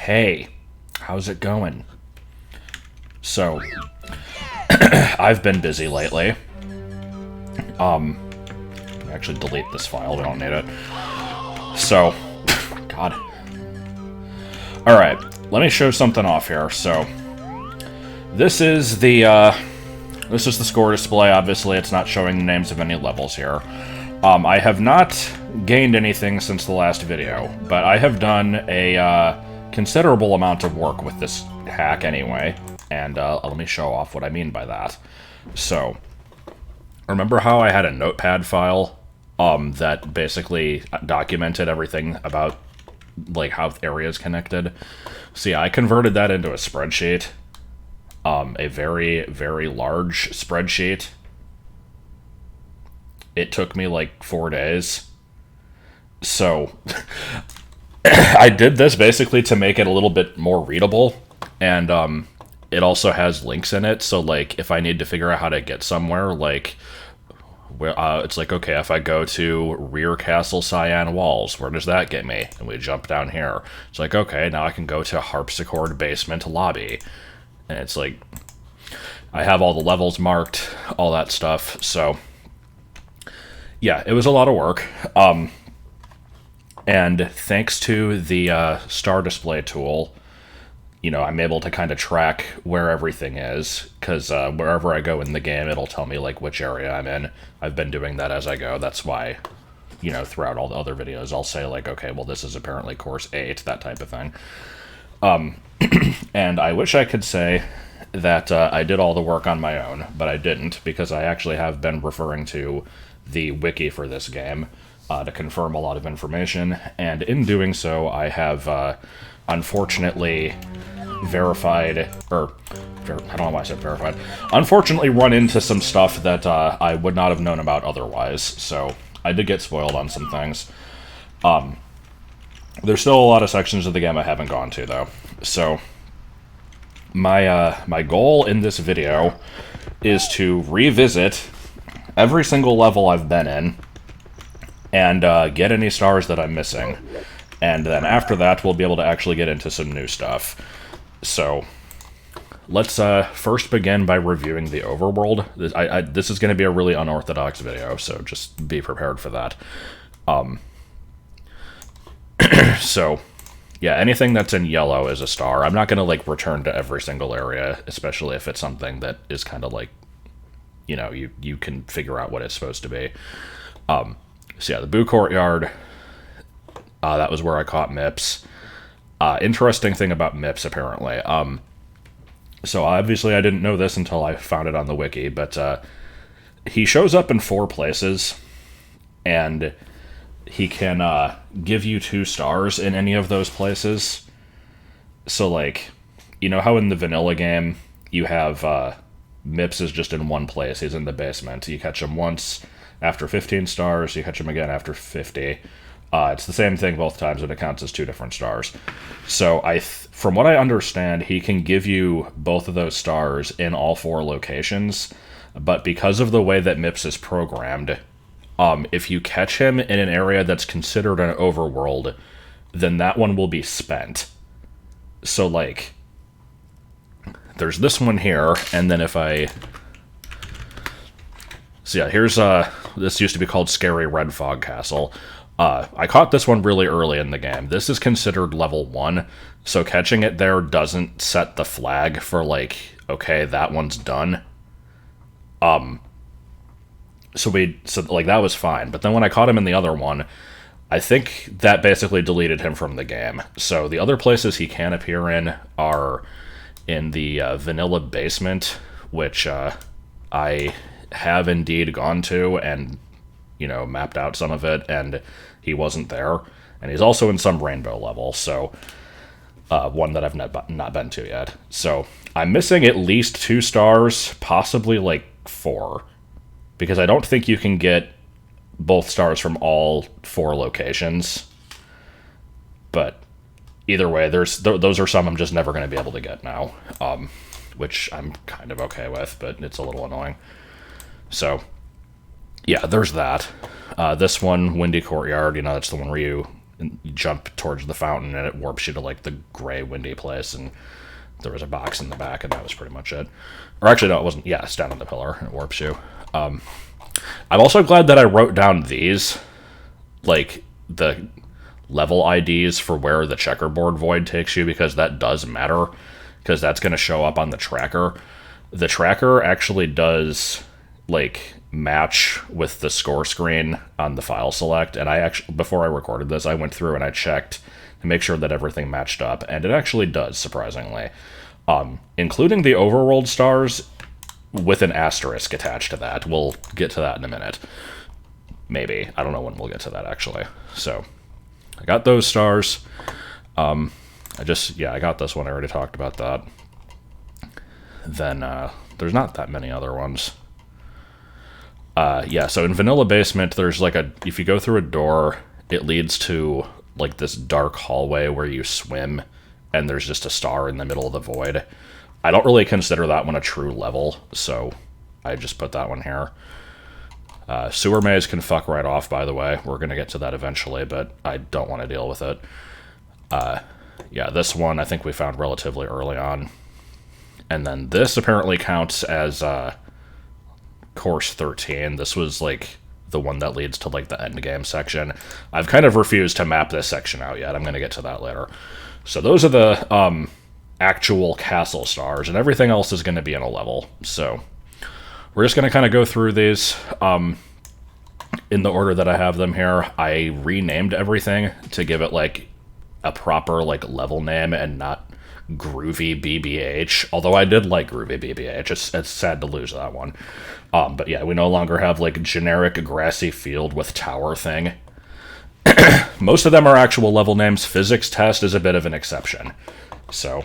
Hey, how's it going? So, I've been busy lately. Actually delete this file, we don't need it. So, God. Alright, let me show something off here. So, this is the score display. Obviously, it's not showing the names of any levels here. I have not gained anything since the last video, but I have done a considerable amount of work with this hack anyway, and let me show off what I mean by that. So, remember how I had a notepad file that basically documented everything about like how areas connected? See, I converted that into a spreadsheet, a very, very large spreadsheet. It took me like 4 days. So, I did this basically to make it a little bit more readable, and it also has links in it, so like if I need to figure out how to get somewhere, like it's like, okay, if I go to Rear Castle Cyan Walls, where does that get me? And we jump down here. It's like, okay, now I can go to Harpsichord Basement Lobby. And it's like, I have all the levels marked, all that stuff, so yeah, it was a lot of work. And thanks to the star display tool, you know, I'm able to kind of track where everything is, because wherever I go in the game, it'll tell me, like, which area I'm in. I've been doing that as I go. That's why, you know, throughout all the other videos, I'll say, like, okay, well, this is apparently course 8, that type of thing. And I wish I could say that I did all the work on my own, but I didn't, because I actually have been referring to the wiki for this game to confirm a lot of information, and in doing so, I have unfortunately verified, or I don't know why I said verified, unfortunately run into some stuff that I would not have known about otherwise, so I did get spoiled on some things. There's still a lot of sections of the game I haven't gone to, though. So, my goal in this video is to revisit every single level I've been in, and get any stars that I'm missing. And then after that, we'll be able to actually get into some new stuff. So, let's first begin by reviewing the Overworld. This is going to be a really unorthodox video, so just be prepared for that. So, yeah, anything that's in yellow is a star. I'm not going to, like, return to every single area, especially if it's something that is kind of, like, you know, you can figure out what it's supposed to be. So yeah, the Courtyard, that was where I caught Mips. Interesting thing about Mips, apparently. So obviously I didn't know this until I found it on the wiki, but he shows up in 4 places, and he can give you 2 stars in any of those places. So, like, you know how in the vanilla game you have Mips is just in one place, he's in the basement. You catch him once after 15 stars, you catch him again after 50. It's the same thing both times, but it counts as 2 different stars. So, from what I understand, he can give you both of those stars in all 4 locations, but because of the way that Mips is programmed, if you catch him in an area that's considered an overworld, then that one will be spent. So, like, there's this one here, and then if I... So yeah, here's, this used to be called Scary Red Fog Castle. I caught this one really early in the game. This is considered level 1, so catching it there doesn't set the flag for, like, okay, that one's done. So like, that was fine. But then when I caught him in the other one, I think that basically deleted him from the game. So the other places he can appear in are in the vanilla basement, which I have indeed gone to and, you know, mapped out some of it, and he wasn't there. And he's also in some rainbow level, so one that I've not been to yet. So I'm missing at least 2 stars, possibly like 4, because I don't think you can get both stars from all 4 locations. But either way, those are some I'm just never going to be able to get now, which I'm kind of okay with, but it's a little annoying. So, yeah, there's that. This one, Windy Courtyard, you know, that's the one where you and you jump towards the fountain, and it warps you to, like, the gray, windy place, and there was a box in the back, and that was pretty much it. Or actually, no, it wasn't. Yeah, it's down on the pillar, and it warps you. I'm also glad that I wrote down these, like, the level IDs for where the checkerboard void takes you, because that does matter, because that's going to show up on the tracker. The tracker actually does, like, match with the score screen on the file select, and I actually, before I recorded this, I went through and I checked to make sure that everything matched up, and it actually does, surprisingly. Including the Overworld stars with an asterisk attached to that. We'll get to that in a minute. Maybe. I don't know when we'll get to that, actually. So, I got those stars. I got this one. I already talked about that. Then, there's not that many other ones. So in Vanilla Basement, there's like if you go through a door, it leads to like this dark hallway where you swim, and there's just a star in the middle of the void. I don't really consider that one a true level, so I just put that one here. Sewer maze can fuck right off, by the way. We're going to get to that eventually, but I don't want to deal with it. This one I think we found relatively early on. And then this apparently counts as Course 13. This was, like, the one that leads to, like, the endgame section. I've kind of refused to map this section out yet. I'm going to get to that later. So those are the actual castle stars, and everything else is going to be in a level. So we're just going to kind of go through these in the order that I have them here. I renamed everything to give it, like, a proper, like, level name and not Groovy BBH, although I did like Groovy BBH. It's sad to lose that one. But yeah, we no longer have, like, generic grassy field with tower thing. Most of them are actual level names. Physics test is a bit of an exception. So,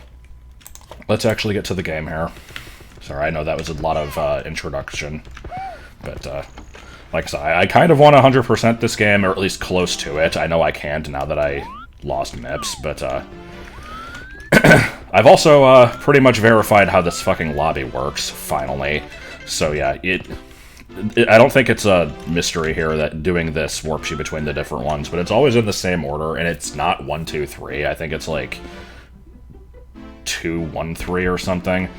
let's actually get to the game here. Sorry, I know that was a lot of introduction, but like I said, I kind of want to 100% this game, or at least close to it. I know I can't now that I lost MIPS, but I've also pretty much verified how this fucking lobby works, finally. So yeah, I don't think it's a mystery here that doing this warps you between the different ones, but it's always in the same order, and it's not 1, 2, 3. I think it's like 2, 1, 3 or something.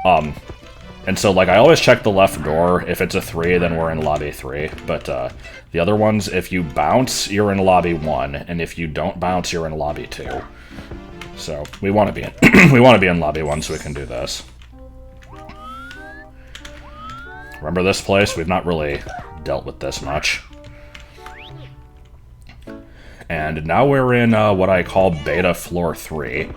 And so, like, I always check the left door. If it's a 3, then we're in lobby 3. But the other ones, if you bounce, you're in lobby 1, and if you don't bounce, you're in lobby 2. So we want to be in we want to be in lobby 1 so we can do this. Remember this place? We've not really dealt with this much. And now we're in what I call Beta Floor 3.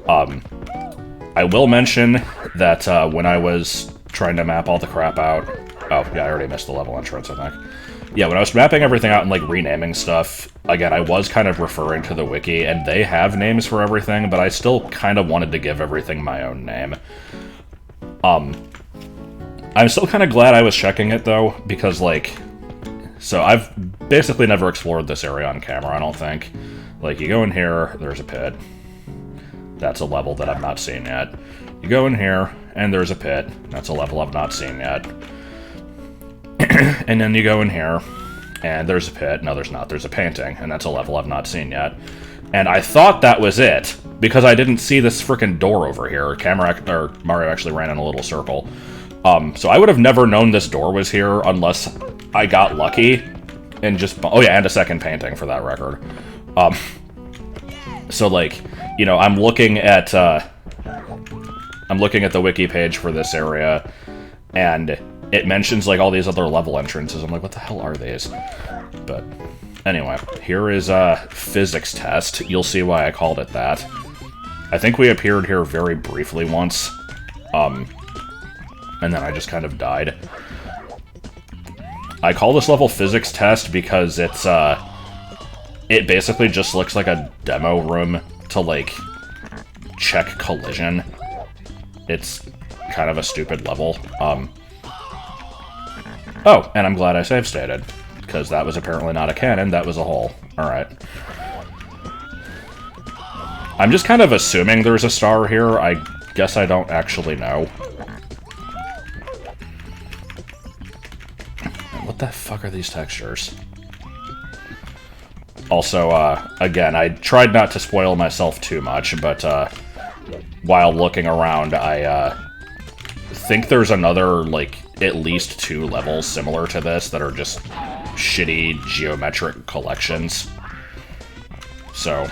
I will mention that when I was trying to map all the crap out... Oh, yeah, I already missed the level entrance, I think. Yeah, when I was mapping everything out and, like, renaming stuff, again, I was kind of referring to the wiki, and they have names for everything, but I still kind of wanted to give everything my own name. I'm still kind of glad I was checking it, though, because, like... So, I've basically never explored this area on camera, I don't think. Like, you go in here, there's a pit. That's a level that I've not seen yet. You go in here, and there's a pit. That's a level I've not seen yet. And then you go in here, and there's a pit. No, there's not. There's a painting, and that's a level I've not seen yet. And I thought that was it, because I didn't see this frickin' door over here. Mario actually ran in a little circle. So I would have never known this door was here unless I got lucky and just... Oh yeah, and a second painting for that record. So, like, you know, I'm looking at the wiki page for this area, and it mentions, like, all these other level entrances. I'm like, what the hell are these? But anyway, here is physics test. You'll see why I called it that. I think we appeared here very briefly once, and then I just kind of died. I call this level physics test because it's it basically just looks like a demo room to, like, check collision. It's kind of a stupid level. Oh, and I'm glad I save stated, because that was apparently not a cannon, that was a hole. Alright. I'm just kind of assuming there's a star here. I guess I don't actually know. What the fuck are these textures? Also, again, I tried not to spoil myself too much, but while looking around, I think there's another, like, at least 2 levels similar to this that are just shitty geometric collections. So,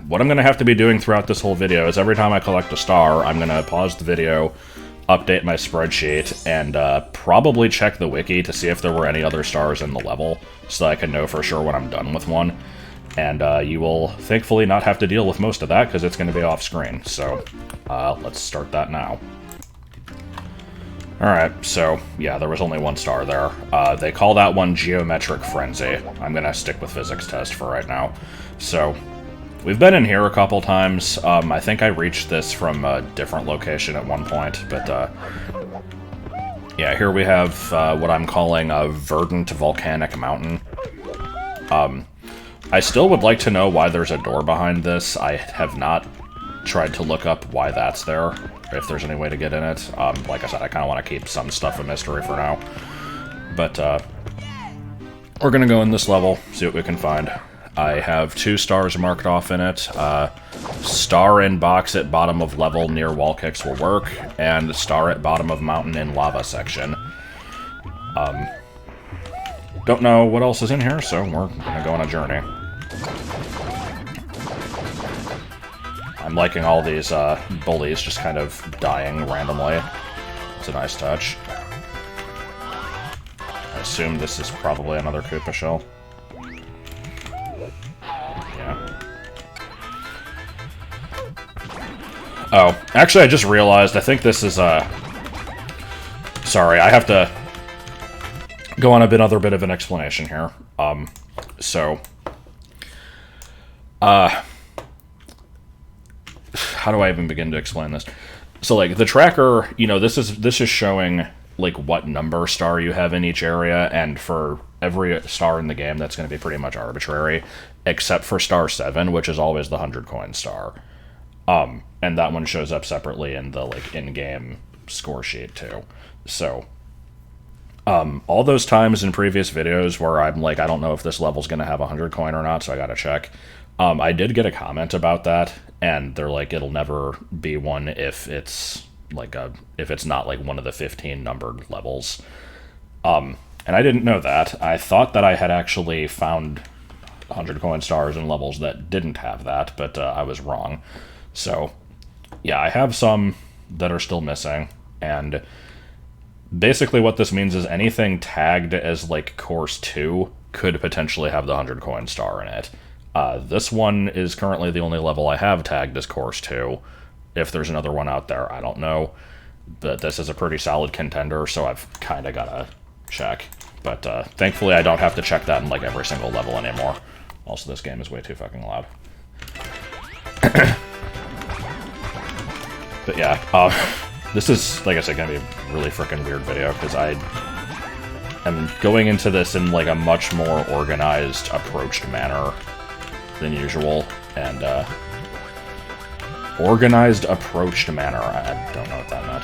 what I'm going to have to be doing throughout this whole video is every time I collect a star, I'm going to pause the video, update my spreadsheet, and probably check the wiki to see if there were any other stars in the level, so that I can know for sure when I'm done with one. And you will thankfully not have to deal with most of that, because it's going to be off-screen. So, let's start that now. Alright, so, yeah, there was only 1 star there. They call that one Geometric Frenzy. I'm going to stick with Physics Test for right now. So, we've been in here a couple times. I think I reached this from a different location at one point, but, yeah, here we have what I'm calling a verdant volcanic mountain. I still would like to know why there's a door behind this. I have not tried to look up why that's there, or if there's any way to get in it. Like I said, I kind of want to keep some stuff a mystery for now. But, we're gonna go in this level, see what we can find. I have 2 stars marked off in it. Star in box at bottom of level near wall kicks will work, and star at bottom of mountain in lava section. Don't know what else is in here, so we're gonna go on a journey. I'm liking all these bullies just kind of dying randomly. It's a nice touch. I assume this is probably another Koopa shell. Yeah. Oh, actually I just realized, I think this is sorry, I have to go on another bit of an explanation here. How do I even begin to explain this? So, like, the tracker, you know, this is showing, like, what number star you have in each area, and for every star in the game, that's going to be pretty much arbitrary, except for star 7, which is always the 100-coin star. And that one shows up separately in the, like, in-game score sheet, too. So, all those times in previous videos where I'm like, I don't know if this level's going to have 100 coin or not, so I gotta check. I did get a comment about that, and they're like, it'll never be one if it's like if it's not like one of the 15 numbered levels. And I didn't know that. I thought that I had actually found 100 coin stars in levels that didn't have that, but I was wrong. So, yeah, I have some that are still missing, and basically what this means is anything tagged as, like, Course 2 could potentially have the 100 coin star in it. This one is currently the only level I have tagged as Course 2. If there's another one out there, I don't know. But this is a pretty solid contender, so I've kind of got to check. But thankfully I don't have to check that in, like, every single level anymore. Also, this game is way too fucking loud. But yeah, this is, like I said, going to be a really freaking weird video, because I am going into this in, like, a much more organized, approached manner than usual, and, organized, approached manner. I don't know what that meant.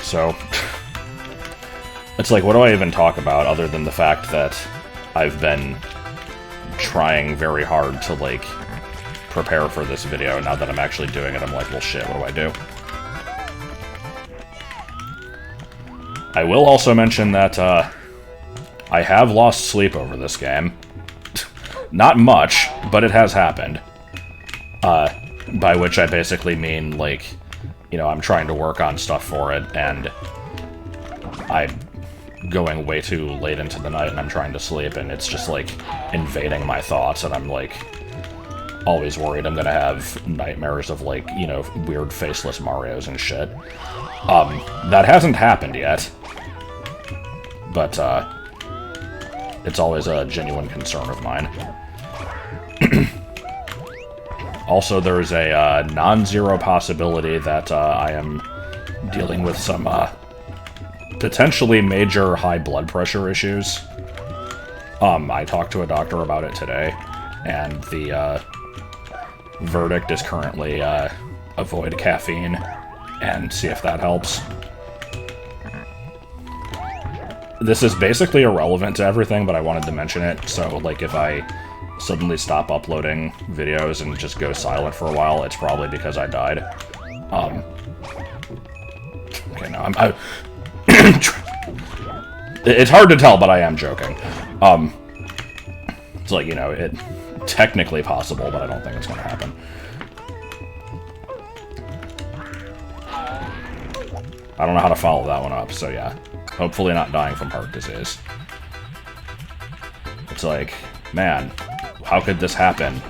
So, it's like, what do I even talk about other than the fact that I've been trying very hard to, like, prepare for this video. Now that I'm actually doing it, I'm like, well, shit, what do I do? I will also mention that, I have lost sleep over this game. Not much, but it has happened. By which I basically mean, like, you know, I'm trying to work on stuff for it, and I'm going way too late into the night, and I'm trying to sleep, and it's just, like, invading my thoughts, and I'm, like, always worried I'm gonna have nightmares of, like, you know, weird faceless Marios and shit. That hasn't happened yet. But, it's always a genuine concern of mine. Also, there's a non-zero possibility that I am dealing with some potentially major high blood pressure issues. I talked to a doctor about it today, and the verdict is currently avoid caffeine. and see if that helps. This is basically irrelevant to everything, but I wanted to mention it, so, like, if I suddenly stop uploading videos and just go silent for a while, it's probably because I died. Okay, no, it's hard to tell, but I am joking. It's like, you know, it technically possible, but I don't think it's gonna happen. I don't know how to follow that one up, so yeah. Hopefully not dying from heart disease. It's like, man, how could this happen?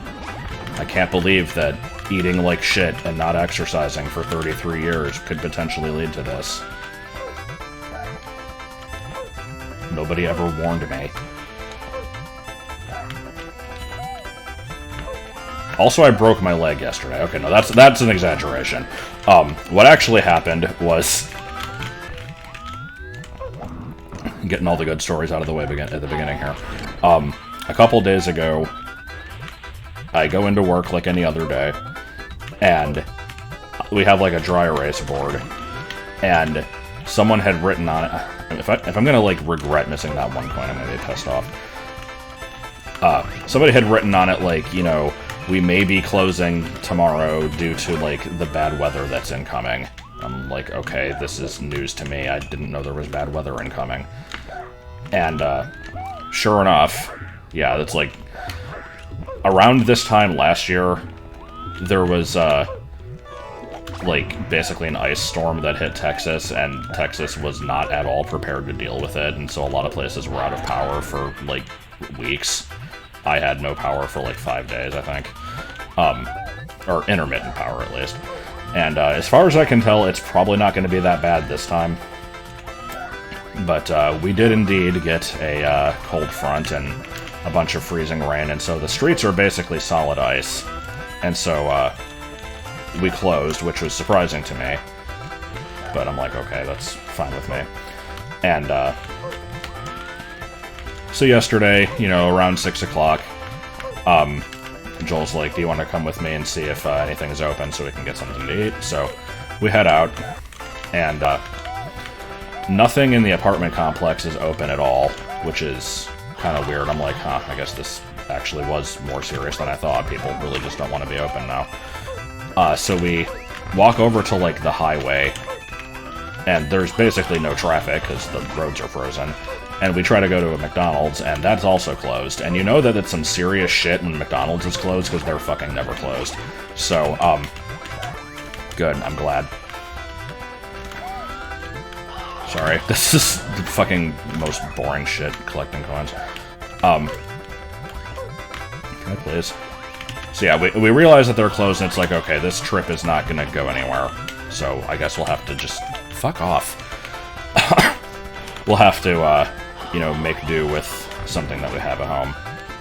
I can't believe that eating like shit and not exercising for 33 years could potentially lead to this. Nobody ever warned me. Also, I broke my leg yesterday. Okay, no, that's an exaggeration. What actually happened was... Getting all the good stories out of the way at the beginning here. A couple days ago, I go into work like any other day, and we have like a dry erase board, and someone had written on it... If I'm gonna, like, regret missing that one coin, I'm gonna be pissed off. Somebody had written on it, like, you know, we may be closing tomorrow due to, like, the bad weather that's incoming. I'm like, okay, this is news to me. I didn't know there was bad weather incoming. And, sure enough, yeah, that's like... Around this time last year, there was, like, basically an ice storm that hit Texas, and Texas was not at all prepared to deal with it, and so a lot of places were out of power for, like, weeks. I had no power for, like, 5 days, I think. Or intermittent power, at least. And, as far as I can tell, it's probably not going to be that bad this time. But, we did indeed get a, cold front and a bunch of freezing rain, and so the streets are basically solid ice. And so, we closed, which was surprising to me. But I'm like, okay, that's fine with me. And, so yesterday, you know, around 6 o'clock, Joel's like, do you want to come with me and see if anything's open so we can get something to eat? So we head out, and nothing in the apartment complex is open at all, which is kind of weird. I'm like, huh, I guess this actually was more serious than I thought. People really just don't want to be open now. So we walk over to, like, the highway, and there's basically no traffic because the roads are frozen. And we try to go to a McDonald's, and that's also closed. And you know that it's some serious shit when McDonald's is closed, because they're fucking never closed. So, good, I'm glad. Sorry, this is the fucking most boring shit, collecting coins. Can I please? So yeah, we realize that they're closed, and it's like, okay, this trip is not gonna go anywhere. So I guess we'll have to just... Fuck off. We'll have to, you know, make do with something that we have at home.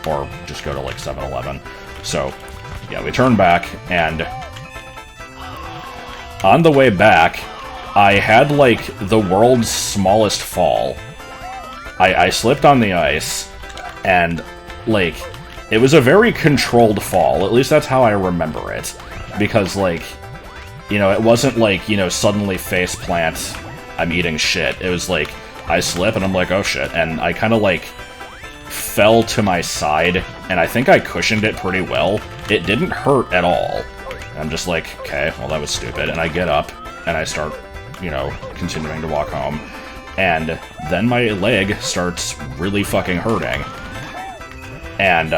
Or just go to, like, 7-Eleven. So, yeah, we turn back, and... On the way back, I had, like, the world's smallest fall. I slipped on the ice, and, like, it was a very controlled fall. At least that's how I remember it. Because, like, you know, it wasn't like, you know, suddenly face plant, I'm eating shit. It was like, I slip, and I'm like, oh shit. And I kind of, like, fell to my side, and I think I cushioned it pretty well. It didn't hurt at all. And I'm just like, okay, well, that was stupid. And I get up, and I start, you know, continuing to walk home. And then my leg starts really fucking hurting. And,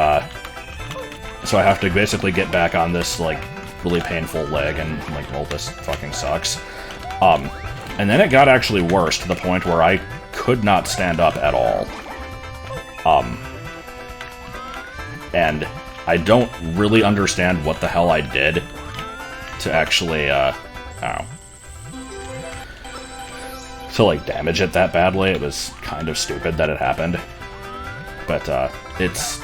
so I have to basically get back on this, like, really painful leg, and, like, well, this fucking sucks. And then it got actually worse, to the point where I could not stand up at all. And I don't really understand what the hell I did to actually, to, like, damage it that badly. It was kind of stupid that it happened. But, it's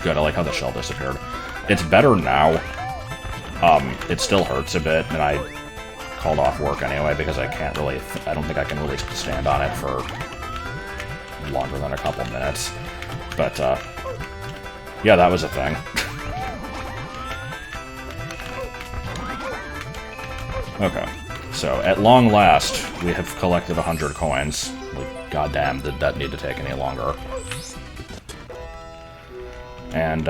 good. I like how the shell disappeared. It's better now. It still hurts a bit, and I called off work anyway because I can't really... I don't think I can really stand on it for longer than a couple minutes. But, yeah, that was a thing. Okay, so at long last, we have collected 100 coins. Like, goddamn, did that need to take any longer? And,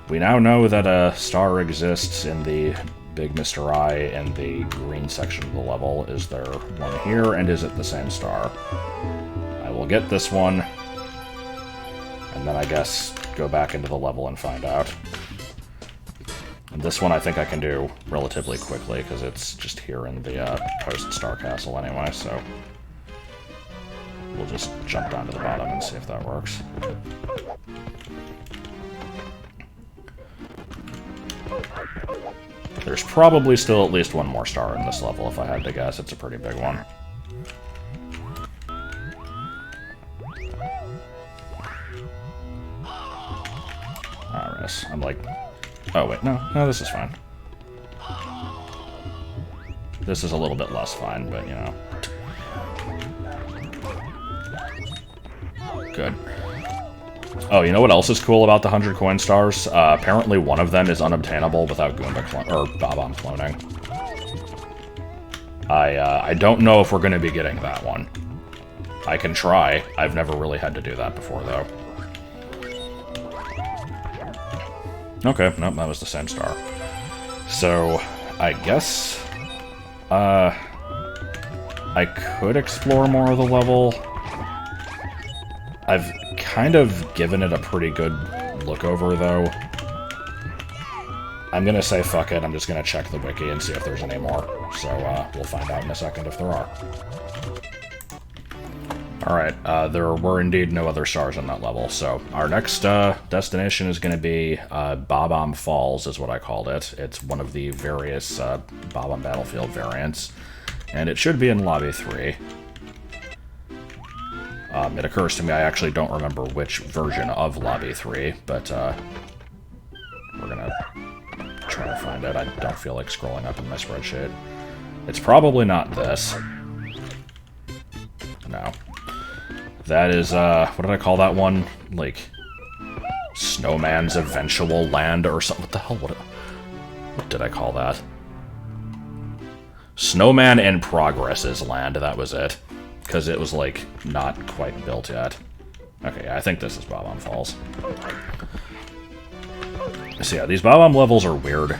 we now know that a star exists in the Big Mr. Eye in the green section of the level. Is there one here, and is it the same star? I will get this one, and then I guess go back into the level and find out. And this one I think I can do relatively quickly, because it's just here in the post-Star Castle anyway, so we'll just jump down to the bottom and see if that works. There's probably still at least one more star in this level, if I had to guess. It's a pretty big one. Alright, I'm like... Oh, wait, no, this is fine. This is a little bit less fine, but, you know. Good. Oh, you know what else is cool about the 100 coin stars? Apparently one of them is unobtainable without Babam cloning. I don't know if we're going to be getting that one. I can try. I've never really had to do that before, though. Okay, nope, that was the same star. So, I guess... I could explore more of the level. I've kind of given it a pretty good look over, though. I'm gonna say fuck it, I'm just gonna check the wiki and see if there's any more. So, we'll find out in a second if there are. Alright, there were indeed no other stars on that level, so our next destination is going to be Babam Falls, is what I called it. It's one of the various Babam Battlefield variants, and it should be in Lobby 3. It occurs to me I actually don't remember which version of Lobby 3, but we're going to try to find it. I don't feel like scrolling up in my spreadsheet. It's probably not this. No. That is, what did I call that one? Like, Snowman's Eventual Land or something? What the hell? What did I call that? Snowman in Progress's Land, that was it. Because it was, like, not quite built yet. Okay, I think this is Babam Falls. So yeah, these Babam levels are weird.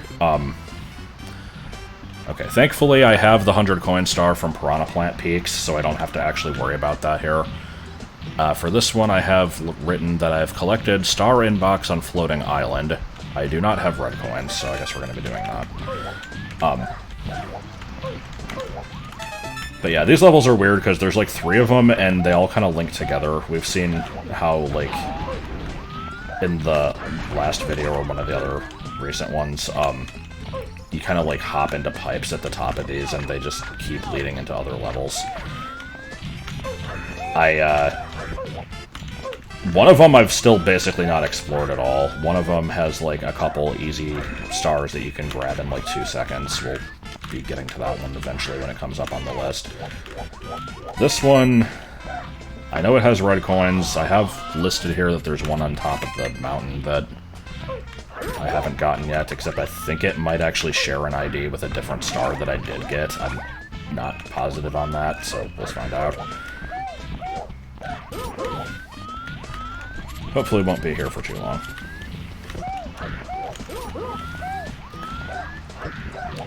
Okay, thankfully I have the 100 coin star from Piranha Plant Peaks, so I don't have to actually worry about that here. For this one, I have written that I've collected Star Inbox on Floating Island. I do not have red coins, so I guess we're going to be doing that. But yeah, these levels are weird because there's like 3 of them, and they all kind of link together. We've seen how, like, in the last video or one of the other recent ones, you kind of like hop into pipes at the top of these, and they just keep leading into other levels. One of them I've still basically not explored at all. One of them has, like, a couple easy stars that you can grab in, like, 2 seconds. We'll be getting to that one eventually when it comes up on the list. This one, I know it has red coins. I have listed here that there's one on top of the mountain that I haven't gotten yet, except I think it might actually share an ID with a different star that I did get. I'm not positive on that, so let's find out. Hopefully it won't be here for too long.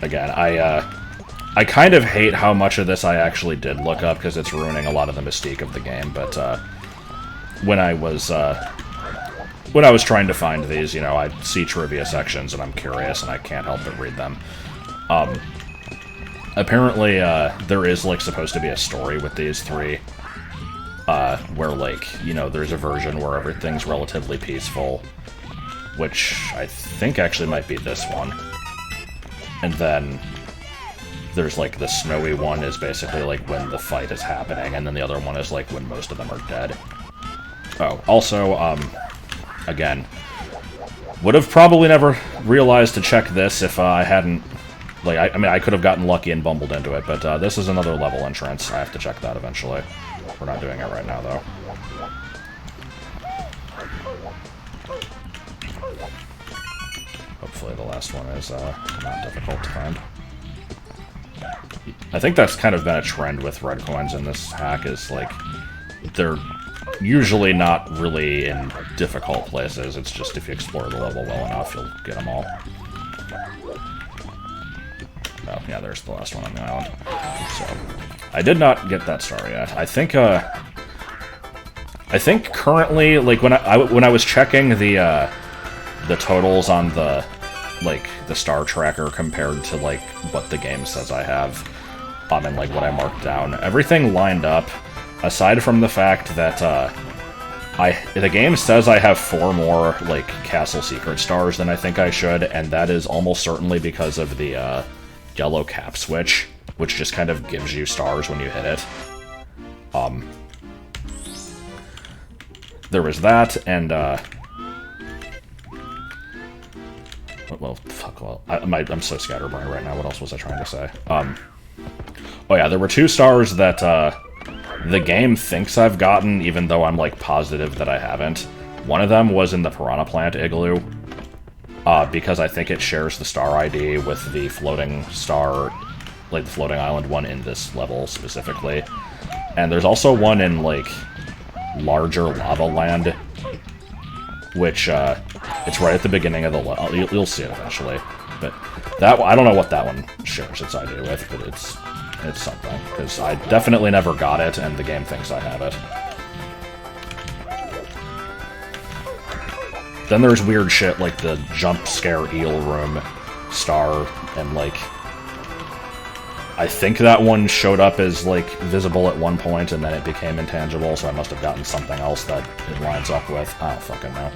Again, I kind of hate how much of this I actually did look up, because it's ruining a lot of the mystique of the game, but when I was trying to find these, you know, I see trivia sections and I'm curious and I can't help but read them. Apparently, there is, like, supposed to be a story with these 3. Where, like, you know, there's a version where everything's relatively peaceful, which I think actually might be this one. And then there's, like, the snowy one is basically, like, when the fight is happening, and then the other one is, like, when most of them are dead. Oh, also, again, would have probably never realized to check this if I hadn't, like, I mean, I could have gotten lucky and bumbled into it, but this is another level entrance. I have to check that eventually. We're not doing it right now, though. Hopefully the last one is not difficult to find. I think that's kind of been a trend with red coins in this hack, is like, they're usually not really in difficult places. It's just if you explore the level well enough, you'll get them all. Oh, yeah, there's the last one on the island. So, I did not get that star yet. I think currently, like, when I was checking the totals on the, like, the star tracker compared to, like, what the game says I have, and, like, what I marked down, everything lined up, aside from the fact that, the game says I have 4 more, like, Castle Secret stars than I think I should, and that is almost certainly because of the, yellow cap switch, which just kind of gives you stars when you hit it. There was that, and, well, fuck, well, I'm so scatterbrained right now, what else was I trying to say? Oh yeah, there were 2 stars that, the game thinks I've gotten, even though I'm, like, positive that I haven't. One of them was in the Piranha Plant Igloo, because I think it shares the star ID with the floating star, like, the floating island one in this level specifically. And there's also one in, like, larger lava land, which, it's right at the beginning of the level. You'll see it eventually. But that I don't know what that one shares its ID with, but it's something. Because I definitely never got it, and the game thinks I have it. Then there's weird shit like the jump scare eel room star, and, like, I think that one showed up as, like, visible at one point, and then it became intangible, so I must have gotten something else that it lines up with. I don't fucking know.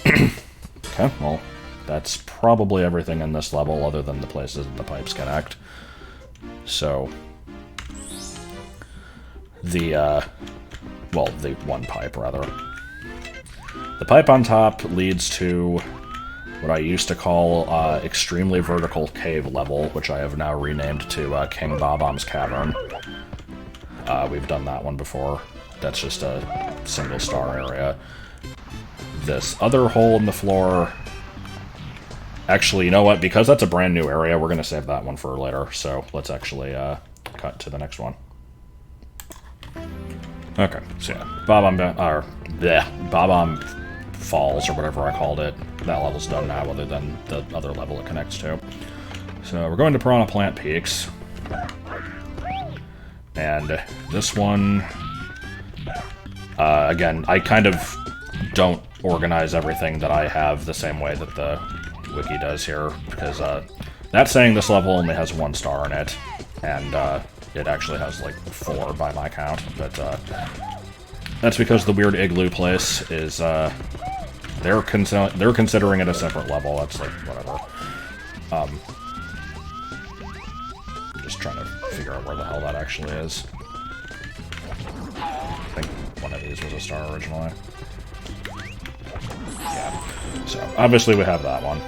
Okay, well, that's probably everything in this level other than the places that the pipes connect. So, well, the one pipe, rather. The pipe on top leads to what I used to call extremely vertical cave level, which I have now renamed to King Babam's Cavern. We've done that one before. That's just a single star area. This other hole in the floor... Actually, you know what? Because that's a brand new area, we're going to save that one for later. So let's actually cut to the next one. Okay, so yeah, Babam Falls, or whatever I called it. That level's done now, other than the other level it connects to. So we're going to Piranha Plant Peaks. And this one... again, I kind of don't organize everything that I have the same way that the wiki does here, because that's saying this level only has 1 star in it, and it actually has, like, 4 by my count, but that's because the weird Igloo place is, they're considering it a separate level. That's, like, whatever. I'm just trying to figure out where the hell that actually is. I think one of these was a star originally. Yeah. So, obviously we have that one.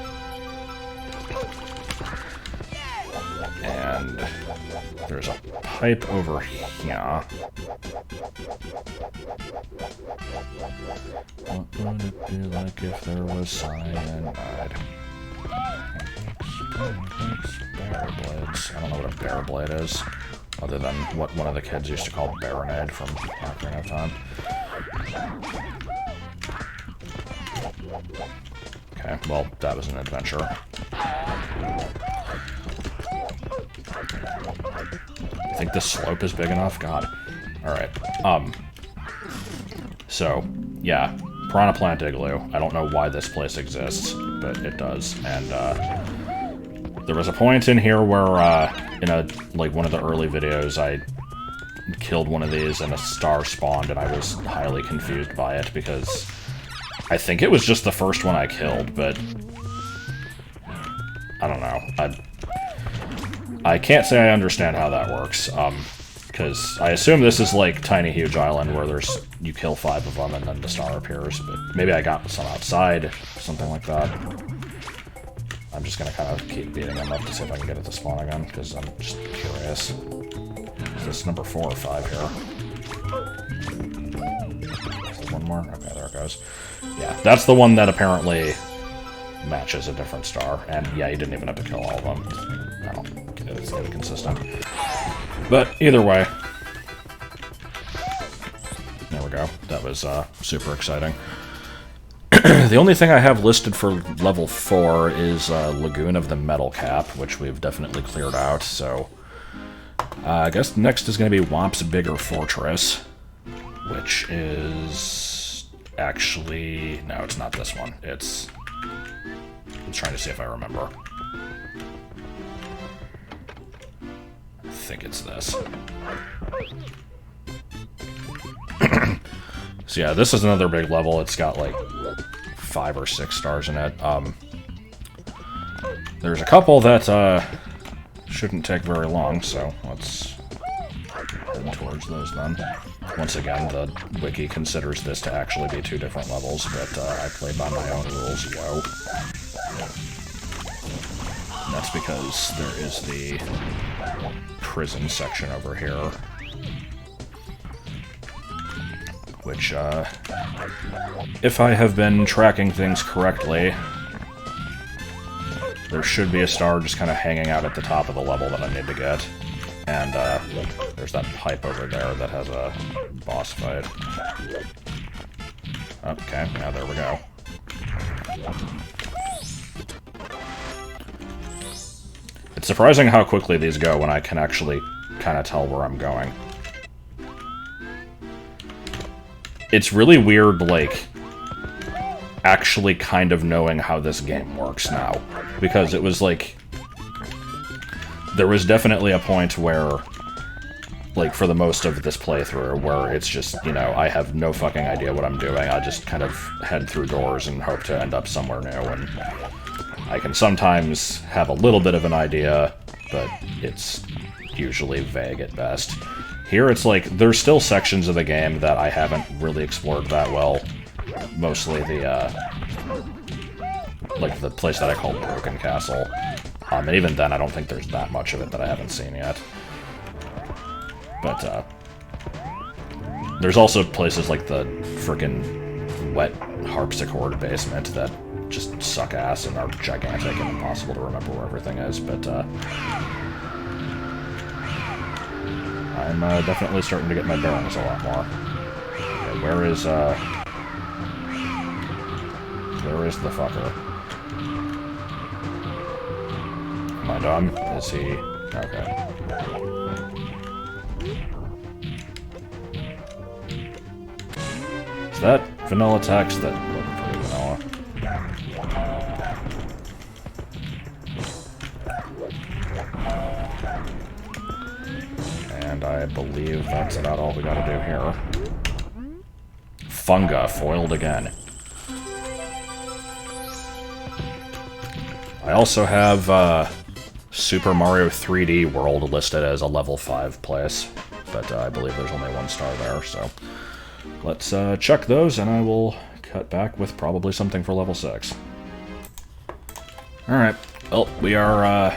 And there's a pipe over here. What would it be like if there was cyanide? Bear blades. I don't know what a bear blade is, other than what one of the kids used to call Baronade from Ocarina of Time. Okay, well, that was an adventure. I think this slope is big enough? God. Alright. So, yeah. Piranha Plant Igloo. I don't know why this place exists, but it does. And, there was a point in here where, in one of the early videos, I killed one of these and a star spawned, and I was highly confused by it, because I think it was just the first one I killed, but I don't know. I can't say I understand how that works, because I assume this is like Tiny Huge Island, where you kill 5 of them and then the star appears, but maybe I got some outside, something like that. I'm just gonna kind of keep beating them up to see if I can get it to spawn again, because I'm just curious. Is this number 4 or 5 here? Is there one more? Okay, there it goes. Yeah, that's the one that apparently matches a different star. And yeah, you didn't even have to kill all of them. I don't get it, it's inconsistent. But either way, there we go. That was super exciting. The only thing I have listed for level 4 is Lagoon of the Metal Cap, which we've definitely cleared out, so I guess next is going to be Womp's Bigger Fortress, which is actually... no, it's not this one. It's... I'm trying to see if I remember. I think it's this. So yeah, this is another big level. It's got like 5 or 6 stars in it. There's a couple that shouldn't take very long, so let's head towards those then. Once again, the wiki considers this to actually be 2 different levels, but I played by my own rules, yo. And that's because there is the prison section over here, which, if I have been tracking things correctly, there should be a star just kind of hanging out at the top of the level that I need to get. And, there's that pipe over there that has a boss fight. Okay, now there we go. It's surprising how quickly these go when I can actually kind of tell where I'm going. It's really weird, like, actually kind of knowing how this game works now. Because it was like... there was definitely a point where, like, for the most of this playthrough, where it's just, you know, I have no fucking idea what I'm doing. I just kind of head through doors and hope to end up somewhere new, and I can sometimes have a little bit of an idea, but it's usually vague at best. Here it's like, there's still sections of the game that I haven't really explored that well. Mostly the, like the place that I call Broken Castle. And even then, I don't think there's that much of it that I haven't seen yet. But, there's also places like the frickin' wet Harpsichord Basement that just suck ass and are gigantic and impossible to remember where everything is, but, I'm definitely starting to get my bearings a lot more. Okay, where is the fucker? Am I done? Is he... okay. Is that vanilla text? That looked pretty vanilla. And I believe that's about all we gotta do here. Funga, foiled again. I also have Super Mario 3D World listed as a level 5 place, but I believe there's only 1 star there, so let's check those, and I will cut back with probably something for level 6. Alright, well, we are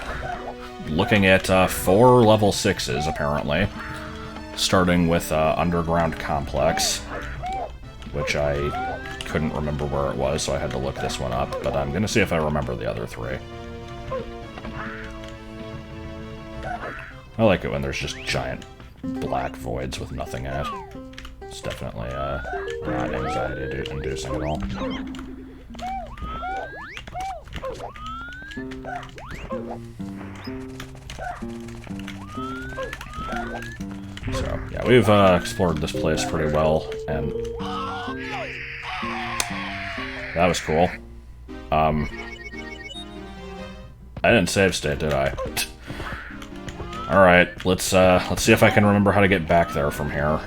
looking at 4 level 6s, apparently, starting with Underground Complex, which I couldn't remember where it was, so I had to look this one up, but I'm gonna see if I remember the other 3. I like it when there's just giant black voids with nothing in it. It's definitely not anxiety-inducing at all. So, yeah, we've explored this place pretty well, and that was cool. I didn't save state, did I? Alright, let's see if I can remember how to get back there from here.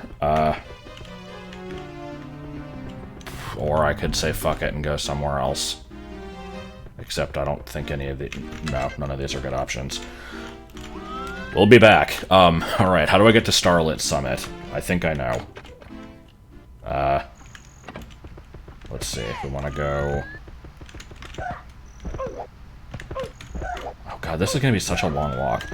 Or I could say fuck it and go somewhere else. Except I don't think any of the... no, none of these are good options. We'll be back. Alright, how do I get to Starlit Summit? I think I know. Let's see, if we want to go... oh god, this is gonna be such a long walk.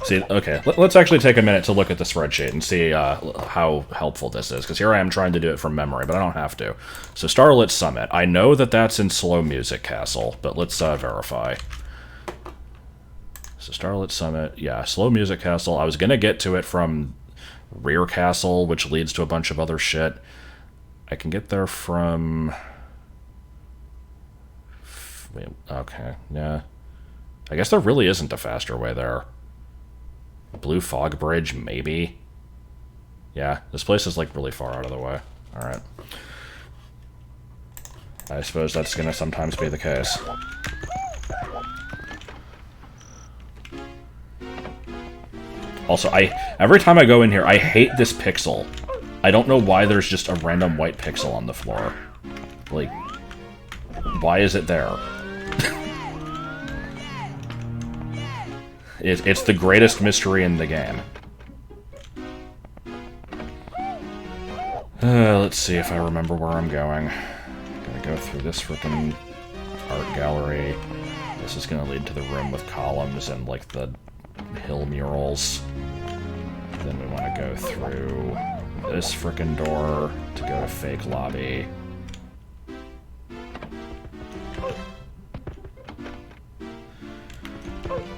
See, okay, let's actually take a minute to look at the spreadsheet and see how helpful this is, because here I am trying to do it from memory, but I don't have to. So Starlit Summit. I know that that's in Slow Music Castle, but let's verify. So Starlit Summit, yeah, Slow Music Castle. I was going to get to it from Rear Castle, which leads to a bunch of other shit. I can get there from... Wait, okay, yeah. I guess there really isn't a faster way there. Blue Fog Bridge, maybe? Yeah, this place is, like, really far out of the way. Alright. I suppose that's gonna sometimes be the case. Also, every time I go in here, I hate this pixel. I don't know why there's just a random white pixel on the floor. Like, why is it there? It's the greatest mystery in the game. Let's see if I remember where I'm going. Gonna go through this frickin' art gallery. This is gonna lead to the room with columns and, like, the hill murals. Then we want to go through this frickin' door to go to Fake Lobby.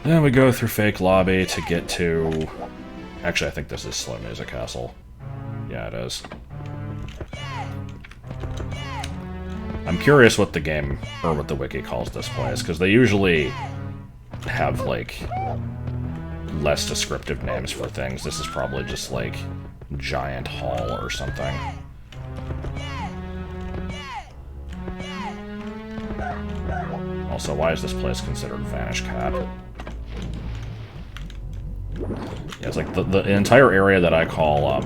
Then we go through Fake Lobby to get to... Actually, I think this is Slow Music Castle. Yeah, it is. I'm curious what the game, or what the wiki calls this place, because they usually have, like, less descriptive names for things. This is probably just, like, Giant Hall or something. Also, why is this place considered Vanish Cap? Yeah, it's like the entire area that I call,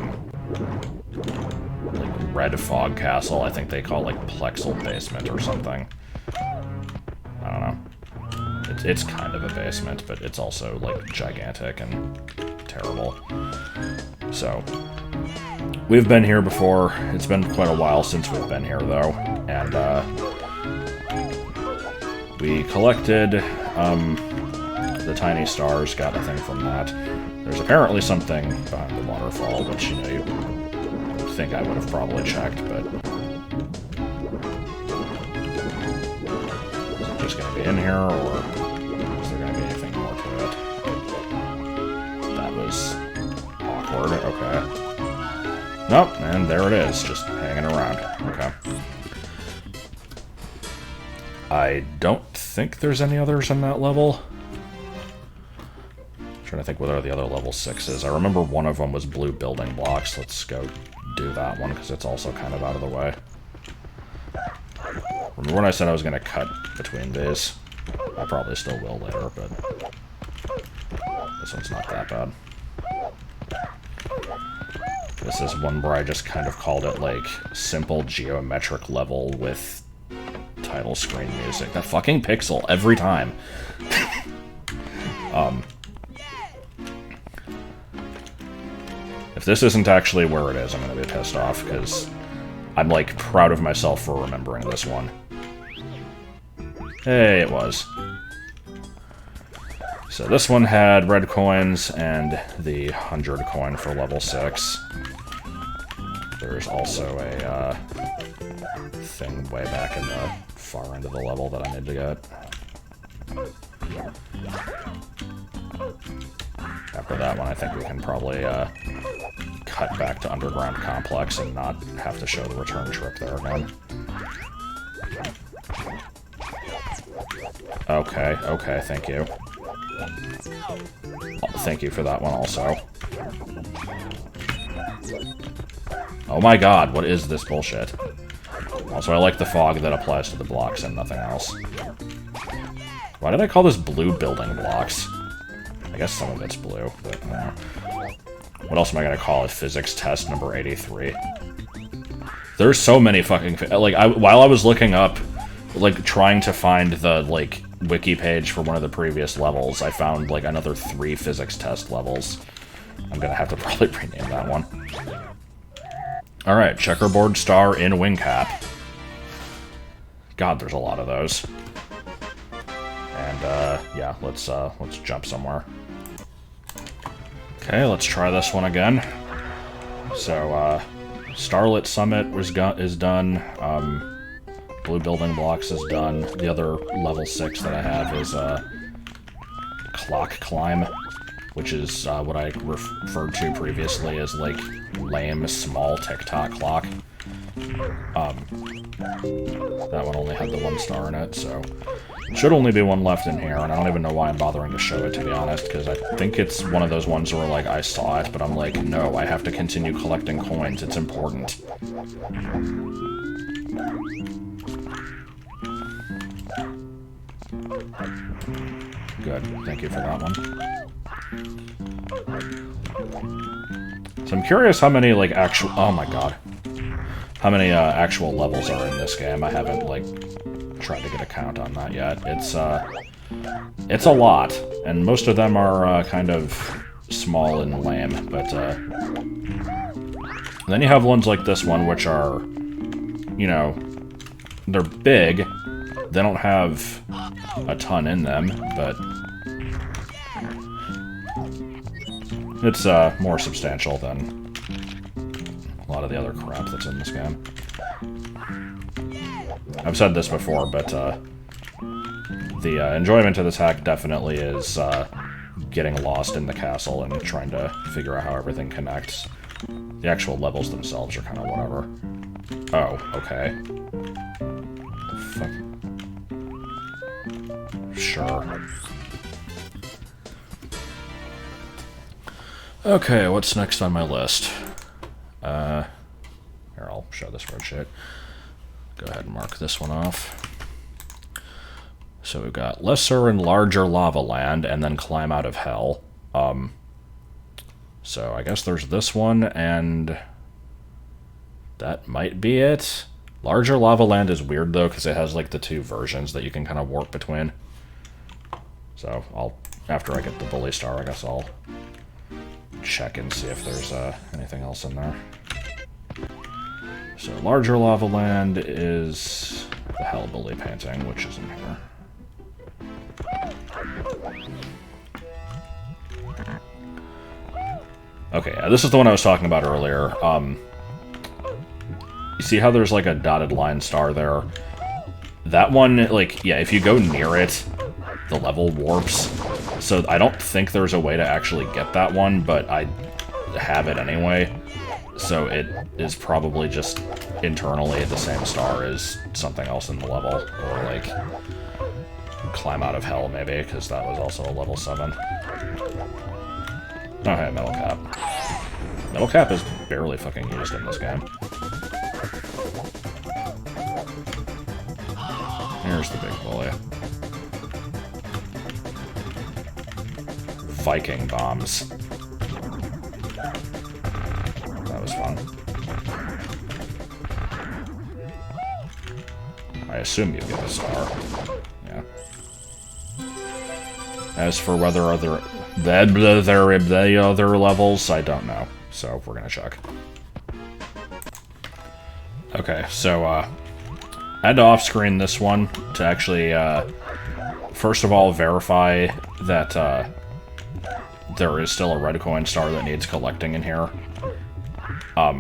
like, Red Fog Castle, I think they call, like, Plexel Basement or something. I don't know. It's kind of a basement, but it's also, like, gigantic and terrible. So, we've been here before. It's been quite a while since we've been here, though. And, we collected, the tiny stars, got a thing from that. There's apparently something behind the waterfall, which, you know, you think I would have probably checked, but... Is it just going to be in here, or is there going to be anything more to it? That was awkward, okay. Nope, and there it is, just hanging around. Okay. I don't think there's any others in that level. Trying to think what are the other level 6s. I remember one of them was blue building blocks. Let's go do that one, because it's also kind of out of the way. Remember when I said I was going to cut between these? I probably still will later, but this one's not that bad. This is one where I just kind of called it, like, simple geometric level with title screen music. That fucking pixel, every time. If this isn't actually where it is, I'm gonna be pissed off, because I'm, like, proud of myself for remembering this one. Hey, it was. So this one had red coins and the 100 coin for level 6. There's also a thing way back in the far end of the level that I need to get. After that one, I think we can probably cut back to Underground Complex and not have to show the return trip there again. Okay, okay, thank you. Thank you for that one also. Oh my god, what is this bullshit? Also, I like the fog that applies to the blocks and nothing else. Why did I call this blue building blocks? I guess some of it's blue, but I don't know. What else am I gonna call it? Physics test number 83. There's so many fucking... Like, while I was looking up, like, trying to find the, like, wiki page for one of the previous levels, I found, like, another 3 physics test levels. I'm gonna have to probably rename that one. Alright, checkerboard star in wing cap. God, there's a lot of those. And, yeah, let's jump somewhere. Okay, let's try this one again. So, Starlit Summit is done. Blue Building Blocks is done. The other level 6 that I have is, Clock Climb, which is, what I referred to previously as, like, lame, small tick-tock clock. That one only had the 1 star in it, so... Should only be one left in here, and I don't even know why I'm bothering to show it, to be honest, because I think it's one of those ones where, like, I saw it, but I'm like, no, I have to continue collecting coins, it's important. Good, thank you for that one. So I'm curious how many, like, actual... Oh my god. How many, actual levels are in this game. I haven't, like... tried to get a count on that yet. It's a lot, and most of them are kind of small and lame, but then you have ones like this one, which are, you know, they're big, they don't have a ton in them, but it's more substantial than a lot of the other crap that's in this game. I've said this before, but the enjoyment of this hack definitely is getting lost in the castle and trying to figure out how everything connects. The actual levels themselves are kind of whatever. Oh, okay. Fuck. Sure. Okay, what's next on my list? Here, I'll show the spreadsheet. Go ahead and mark this one off. So we've got lesser and larger lava land, and then climb out of hell. So I guess there's this one, and that might be it. Larger lava land is weird though, because it has like the 2 versions that you can kind of warp between. So after I get the bully star, I guess I'll check and see if there's anything else in there. So larger lava land is the Hell Bully painting, which is in here. Okay, this is the one I was talking about earlier. You see how there's like a dotted line star there? That one, like, yeah, if you go near it, the level warps. So I don't think there's a way to actually get that one, but I have it anyway. So it is probably just internally the same star as something else in the level. Or like, climb out of hell maybe, because that was also a level 7. Okay, metal cap. Metal cap is barely fucking used in this game. Here's the big bully. Viking bombs. That was fun. I assume you get a star. Yeah. As for whether the other levels, I don't know. So we're gonna check. Okay, so I had to off-screen this one to actually, first of all, verify that there is still a red coin star that needs collecting in here. I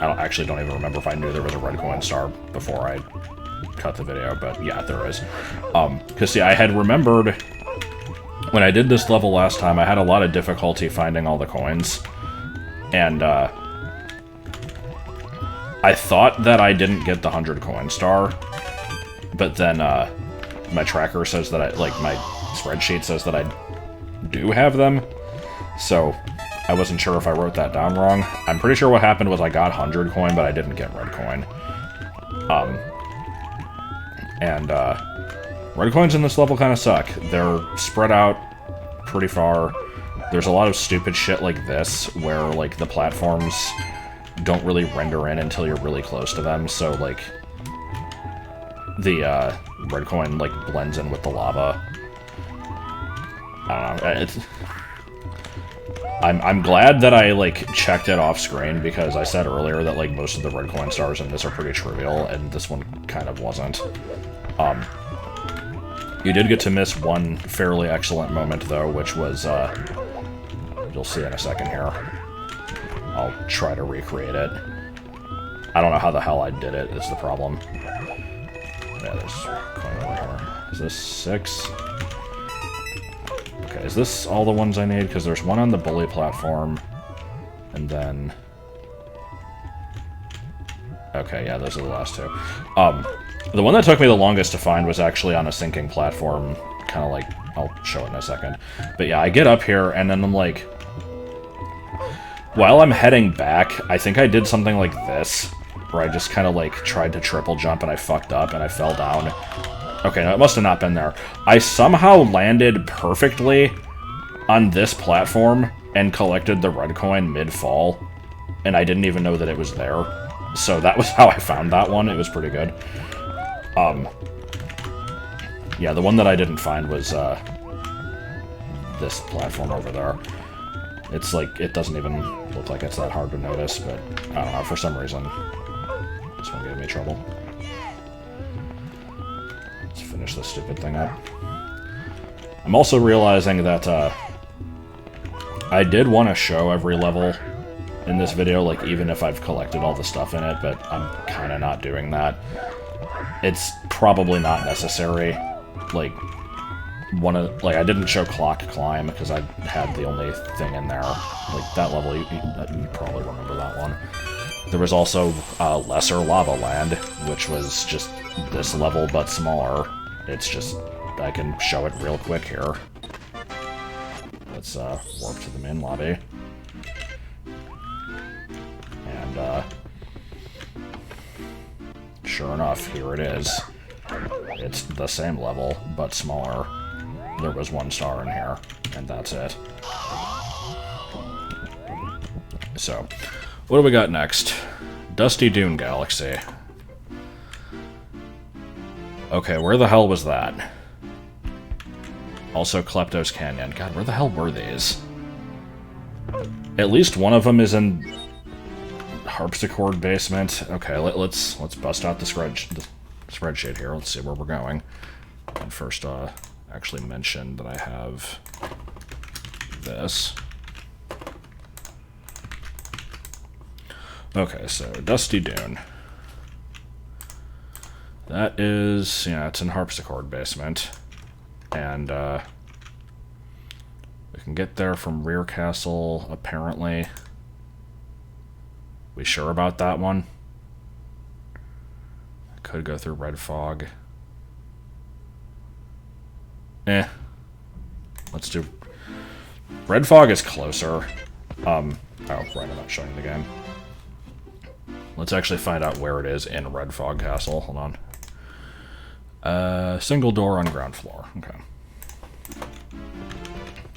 don't even remember if I knew there was a red coin star before I cut the video, but yeah, there is. Because see, I had remembered when I did this level last time, I had a lot of difficulty finding all the coins, and I thought that I didn't get the 100 coin star, but then my tracker says that my spreadsheet says that I do have them, so I wasn't sure if I wrote that down wrong. I'm pretty sure what happened was I got 100 coin, but I didn't get red coin. Red coins in this level kind of suck. They're spread out pretty far. There's a lot of stupid shit like this, where, like, the platforms don't really render in until you're really close to them, so, like, the, red coin, like, blends in with the lava. I don't know, I'm glad that I, like, checked it off screen, because I said earlier that, like, most of the red coin stars in this are pretty trivial, and this one kind of wasn't. You did get to miss one fairly excellent moment, though, which was, You'll see in a second here. I'll try to recreate it. I don't know how the hell I did it, is the problem. Yeah, there's coin over here. Is this 6? Okay, is this all the ones I need? Because there's one on the bully platform, and then... Okay, yeah, those are the last 2. The one that took me the longest to find was actually on a sinking platform, kind of like... I'll show it in a second. But yeah, I get up here, and then I'm like... While I'm heading back, I think I did something like this, where I just kind of, like, tried to triple jump, and I fucked up, and I fell down. Okay, no, it must have not been there. I somehow landed perfectly on this platform and collected the red coin mid-fall, and I didn't even know that it was there. So that was how I found that one. It was pretty good. Yeah, the one that I didn't find was, this platform over there. It's like, it doesn't even look like it's that hard to notice, but I don't know, for some reason, this one gave me trouble. Let's finish this stupid thing up. I'm also realizing that, I did want to show every level in this video, like, even if I've collected all the stuff in it, but I'm kind of not doing that. It's probably not necessary. Like, I didn't show Clock Climb because I had the only thing in there. Like, that level, you probably remember that one. There was also Lesser Lava Land, which was just this level but smaller. It's just, I can show it real quick here. Let's warp to the main lobby. And, sure enough, here it is. It's the same level, but smaller. There was 1 star in here, and that's it. So, what do we got next? Dusty Dune Galaxy. Okay, where the hell was that? Also Klepto's Canyon. God, where the hell were these? At least one of them is in Harpsichord Basement. Okay, let's bust out the spreadsheet here. Let's see where we're going. And first, actually mention that I have this. Okay, so Dusty Dune. That is, yeah, it's in Harpsichord Basement. And, we can get there from Rear Castle, apparently. We sure about that one? I could go through Red Fog. Let's do... Red Fog is closer. Oh, right, I'm not showing the game. Let's actually find out where it is in Red Fog Castle. Hold on. Single door on ground floor. Okay.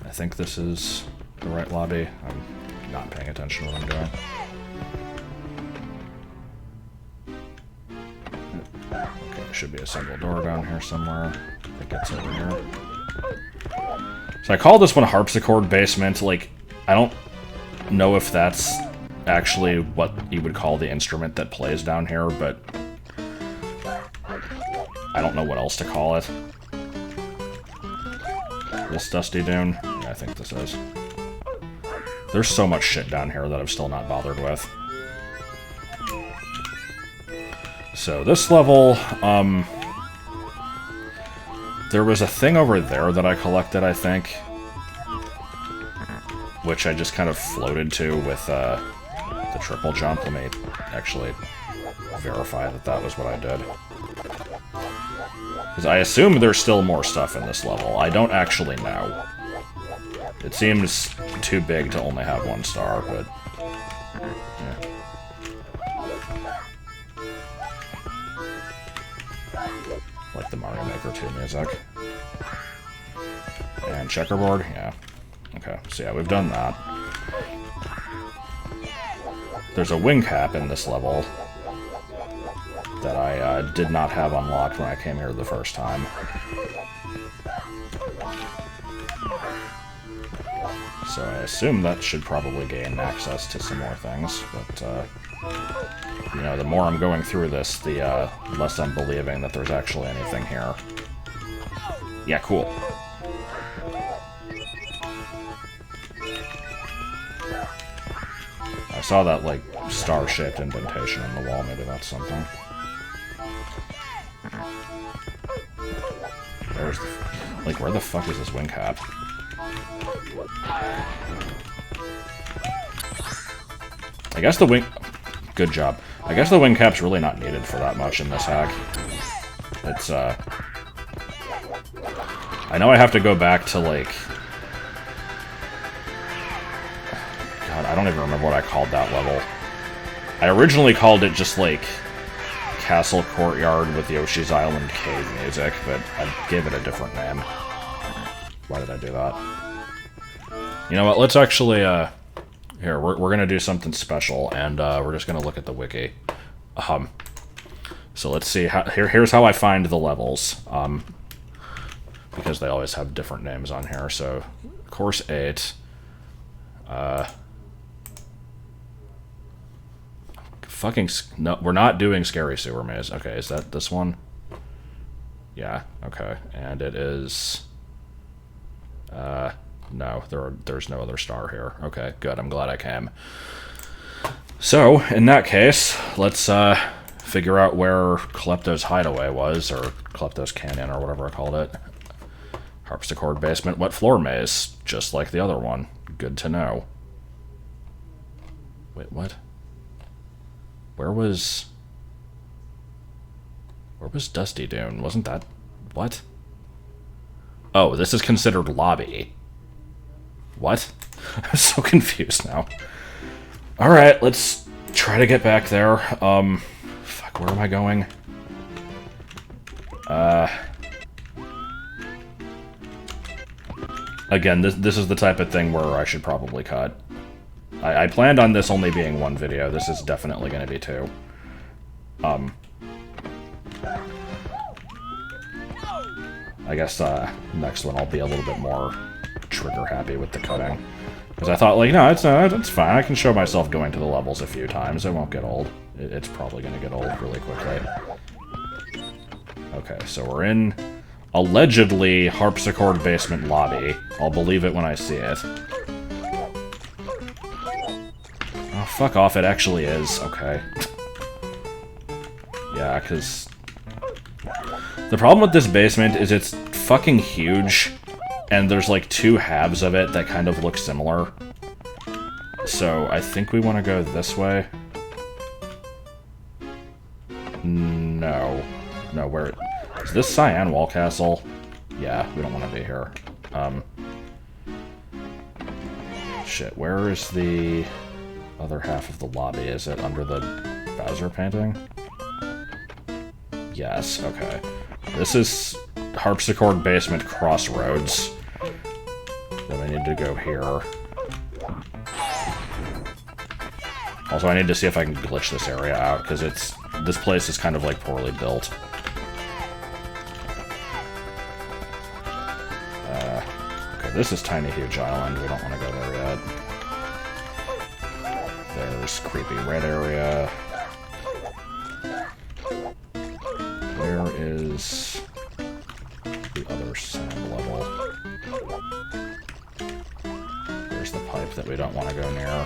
I think this is the right lobby. I'm not paying attention to what I'm doing. Okay, there should be a single door down here somewhere. I think it's over here. So I call this one Harpsichord Basement. Like, I don't know if that's actually what you would call the instrument that plays down here, but I don't know what else to call it. This Dusty Dune? Yeah, I think this is. There's so much shit down here that I've still not bothered with. So this level, there was a thing over there that I collected, I think, which I just kind of floated to with the triple jump. Let me actually verify that that was what I did. Because I assume there's still more stuff in this level. I don't actually know. It seems too big to only have 1 star, but... yeah. Like the Mario Maker 2 music. And checkerboard? Yeah. Okay, so yeah, we've done that. There's a wing cap in this level that I did not have unlocked when I came here the first time. So I assume that should probably gain access to some more things, but, you know, the more I'm going through this, the less I'm believing that there's actually anything here. Yeah, cool. saw that, like, star-shaped indentation in the wall. Maybe that's something. Where's the... Like, where the fuck is this wing cap? I guess the wing... Good job. I guess the wing cap's really not needed for that much in this hack. It's, I know I have to go back to, like... God, I don't even remember what I called that level. I originally called it just, like, Castle Courtyard with Yoshi's Island cave music, but I gave it a different name. Why did I do that? You know what, let's actually, here, we're gonna do something special, and, we're just gonna look at the wiki. So let's see, here's how I find the levels, because they always have different names on here. So, Course 8, no, we're not doing Scary Sewer Maze. Okay, is that this one? Yeah, okay, and it is, no, there's no other star here. Okay, good, I'm glad I came. So, in that case, let's, figure out where Klepto's hideaway was, or Klepto's canyon, or whatever I called it. Harpsichord Basement, what floor maze? Just like the other one. Good to know. Wait, what? Where was Dusty Dune? Wasn't that... What? Oh, this is considered lobby. What? I'm so confused now. Alright, let's try to get back there. Fuck, where am I going? Again, this is the type of thing where I should probably cut. I planned on this only being one video. This is definitely going to be two. I guess, next one I'll be a little bit more trigger-happy with the cutting. Because I thought, like, no, it's fine. I can show myself going to the levels a few times. It won't get old. It's probably going to get old really quickly. Okay, so we're in, allegedly, Harpsichord Basement lobby. I'll believe it when I see it. Oh, fuck off, it actually is. Okay. Yeah, because... The problem with this basement is it's fucking huge, and there's like two halves of it that kind of look similar. So, I think we want to go this way. No. No, where... Is this Cyan Wall Castle? Yeah, we don't want to be here. Shit, where is the other half of the lobby? Is it under the Bowser painting? Yes, okay. This is Harpsichord Basement Crossroads. Then we need to go here. Also, I need to see if I can glitch this area out, because this place is kind of, like, poorly built. Okay, this is Tiny Huge Island. We don't want to go there yet. There's Creepy Red area. Where is the other sand level? There's the pipe that we don't want to go near.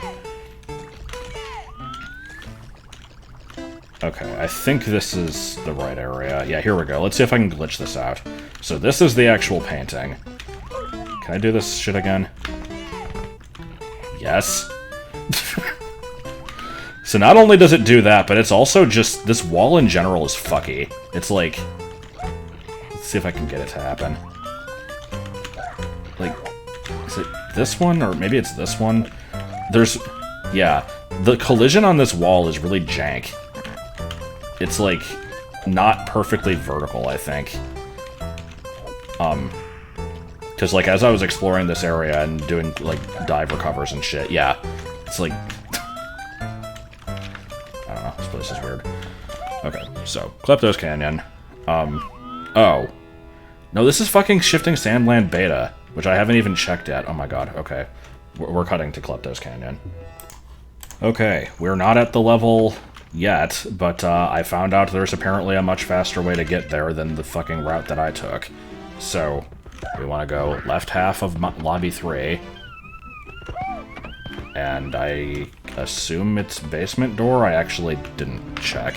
Okay, I think this is the right area. Yeah, here we go. Let's see if I can glitch this out. So this is the actual painting. Can I do this shit again? Yes. So not only does it do that, but it's also just... This wall in general is fucky. It's like... Let's see if I can get it to happen. Like, is it this one? Or maybe it's this one? There's... Yeah. The collision on this wall is really jank. It's, like, not perfectly vertical, I think. Because, like, as I was exploring this area and doing, like, dive recovers and shit, yeah. It's like... I don't know, this place is weird. Okay, so, Klepto's Canyon. Oh. No, this is fucking Shifting Sandland Beta, which I haven't even checked yet. Oh my god, okay. We're cutting to Klepto's Canyon. Okay, we're not at the level yet, but I found out there's apparently a much faster way to get there than the fucking route that I took. So, we want to go left half of Lobby 3. And I assume it's basement door. I actually didn't check.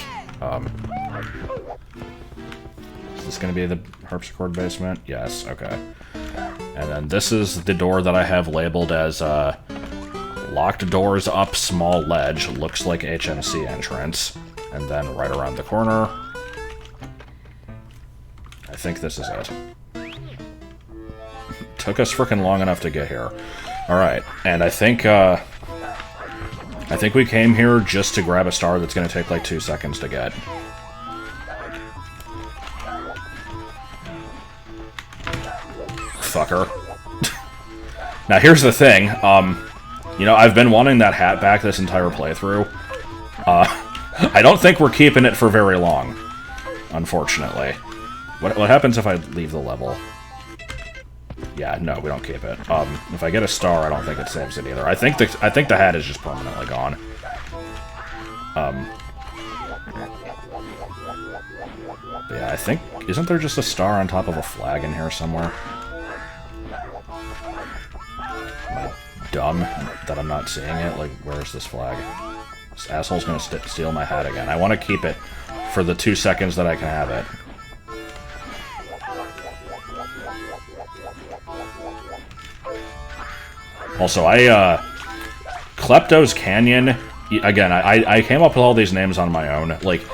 Is this going to be the Harpsichord Basement? Yes, okay. And then this is the door that I have labeled as locked doors up, small ledge, looks like HMC entrance. And then right around the corner, I think this is it. Took us frickin' long enough to get here. Alright, and I think we came here just to grab a star that's gonna take like 2 seconds to get. Fucker. Now here's the thing, you know, I've been wanting that hat back this entire playthrough. I don't think we're keeping it for very long, unfortunately. What happens if I leave the level? Yeah, no, we don't keep it. If I get a star, I don't think it saves it either. I think the hat is just permanently gone. Yeah, I think... Isn't there just a star on top of a flag in here somewhere? Am I dumb that I'm not seeing it? Like, where's this flag? This asshole's gonna steal my hat again. I want to keep it for the 2 seconds that I can have it. Also, Klepto's Canyon, again, I came up with all these names on my own. Like,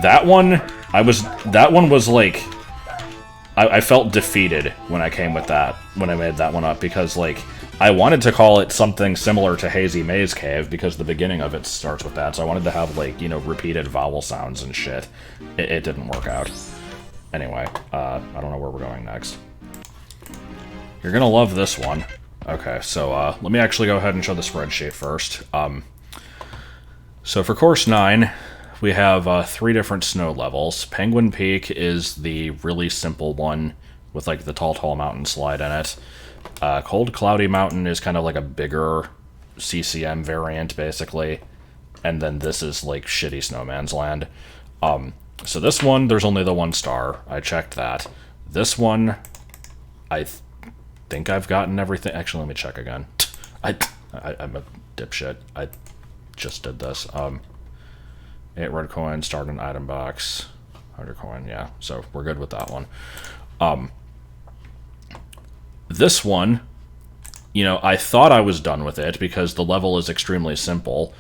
that one was like, I felt defeated when I came with that, when I made that one up, because, like, I wanted to call it something similar to Hazy Maze Cave, because the beginning of it starts with that, so I wanted to have, like, you know, repeated vowel sounds and shit. It didn't work out. Anyway, I don't know where we're going next. You're gonna love this one. Okay, so let me actually go ahead and show the spreadsheet first. So for course 9, we have 3 different snow levels. Penguin Peak is the really simple one with like the tall mountain slide in it. Cold Cloudy Mountain is kind of like a bigger CCM variant, basically. And then this is like shitty Snowman's Land. So this one, there's only the 1 star. I checked that. This one, I think I've gotten everything. Actually, let me check again. I'm a dipshit. I just did this. 8 red coins, start an item box, 100 coin, yeah. So we're good with that one. This one, you know, I thought I was done with it because the level is extremely simple.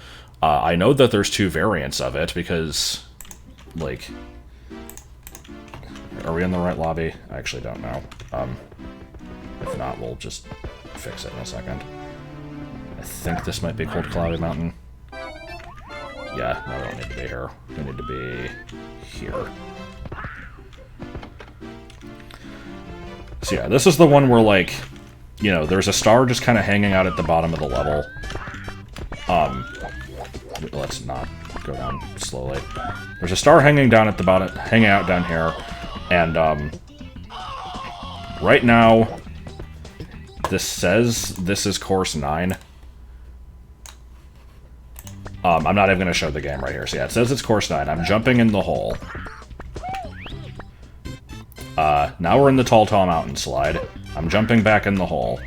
I know that there's 2 variants of it because, like, are we in the right lobby? I actually don't know. If not, we'll just fix it in a second. I think this might be Cold Cloudy Mountain. Yeah, no, we don't need to be here. We need to be here. So yeah, this is the one where, like, you know, there's a star just kind of hanging out at the bottom of the level. Let's not go down slowly. There's a star hanging down at the bottom, hanging out down here, and, right now, this says this is course 9. I'm not even going to show the game right here. So yeah, it says it's course 9. I'm jumping in the hole. Now we're in the tall mountain slide. I'm jumping back in the hole.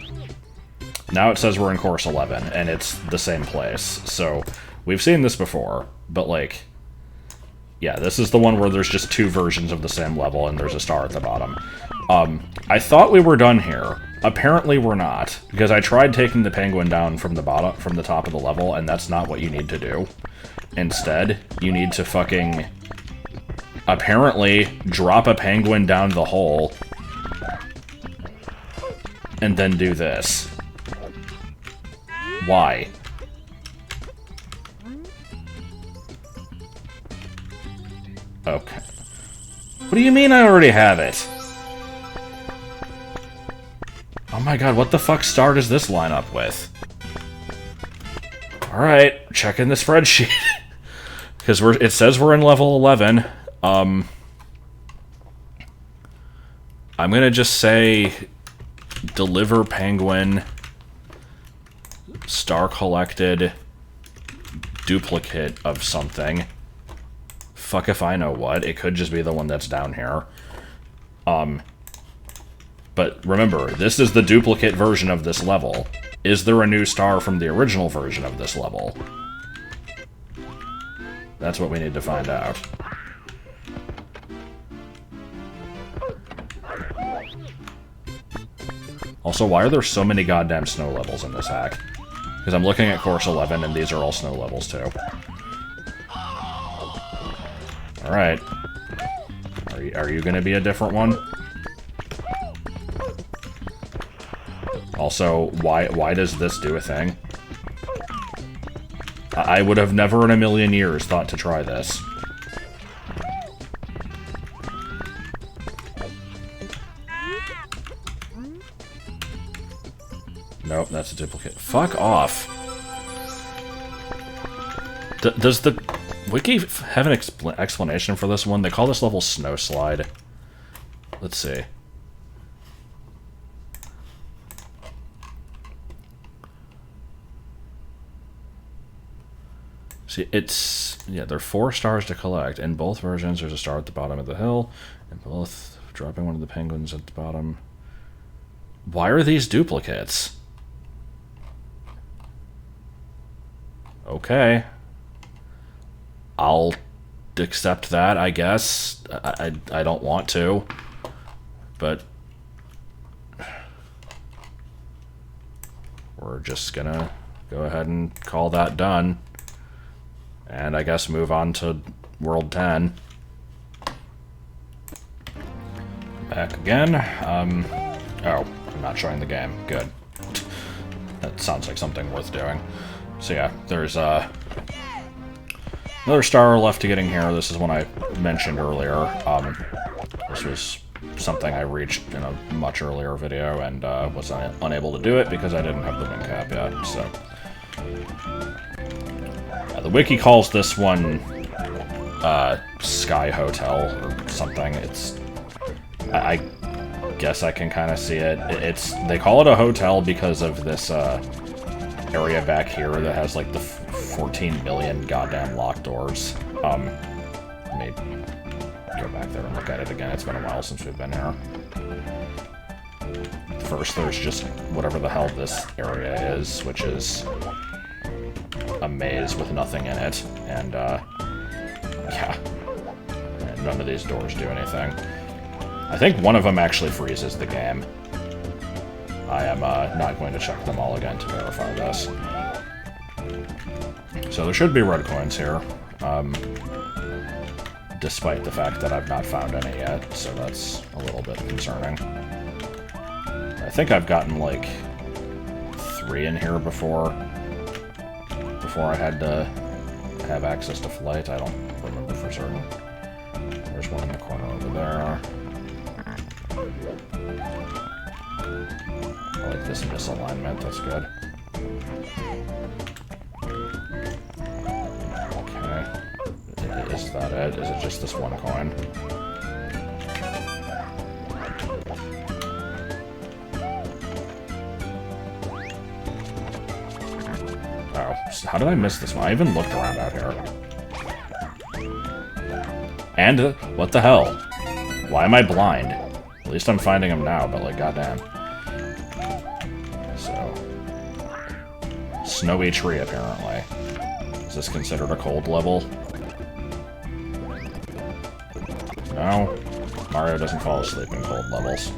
Now it says we're in course 11, and it's the same place. So we've seen this before, but, like, yeah, this is the one where there's just 2 versions of the same level, and there's a star at the bottom. I thought we were done here. Apparently we're not, because I tried taking the penguin down from the top of the level, and that's not what you need to do. Instead, you need to fucking, apparently, drop a penguin down the hole, and then do this. Why? Okay. What do you mean I already have it? Oh my god, what the fuck star does this line up with? Alright, checking the spreadsheet. Because it says we're in level 11. I'm gonna just say deliver penguin, star collected, duplicate of something. Fuck if I know what. It could just be the one that's down here. But remember, this is the duplicate version of this level. Is there a new star from the original version of this level? That's what we need to find out. Also, why are there so many goddamn snow levels in this hack? Because I'm looking at course 11, and these are all snow levels, too. Alright. Are you gonna be a different one? Also, why does this do a thing? I would have never in a million years thought to try this. Nope, that's a duplicate. Fuck off. Does the wiki have an explanation for this one? They call this level Snow Slide. Let's see. See, it's... yeah, there are 4 stars to collect. In both versions, there's a star at the bottom of the hill, and both dropping one of the penguins at the bottom. Why are these duplicates? Okay. I'll accept that, I guess. I don't want to. But... we're just gonna go ahead and call that done. And I guess move on to World 10. Back again. Oh, I'm not showing the game. Good. That sounds like something worth doing. So yeah, there's another star left to getting here. This is one I mentioned earlier. This was something I reached in a much earlier video and was unable to do it because I didn't have the wing cap yet, so... the wiki calls this one Sky Hotel or something. It's... I guess I can kind of see it. They call it a hotel because of this area back here that has like the 14 million goddamn locked doors. Let me go back there and look at it again. It's been a while since we've been here. First, there's just whatever the hell this area is, which is a maze with nothing in it, and yeah, and none of these doors do anything. I think one of them actually freezes the game. I am not going to check them all again to verify this. So there should be red coins here, despite the fact that I've not found any yet, so that's a little bit concerning. I think I've gotten like 3 in here before I had to have access to flight. I don't remember for certain. There's one in the corner over there. I like this misalignment, that's good. Okay. Is that it? Is it just this one coin? Oh, how did I miss this one? I even looked around out here. And, what the hell? Why am I blind? At least I'm finding them now, but like, goddamn. So... snowy tree, apparently. Is this considered a cold level? No. Mario doesn't fall asleep in cold levels.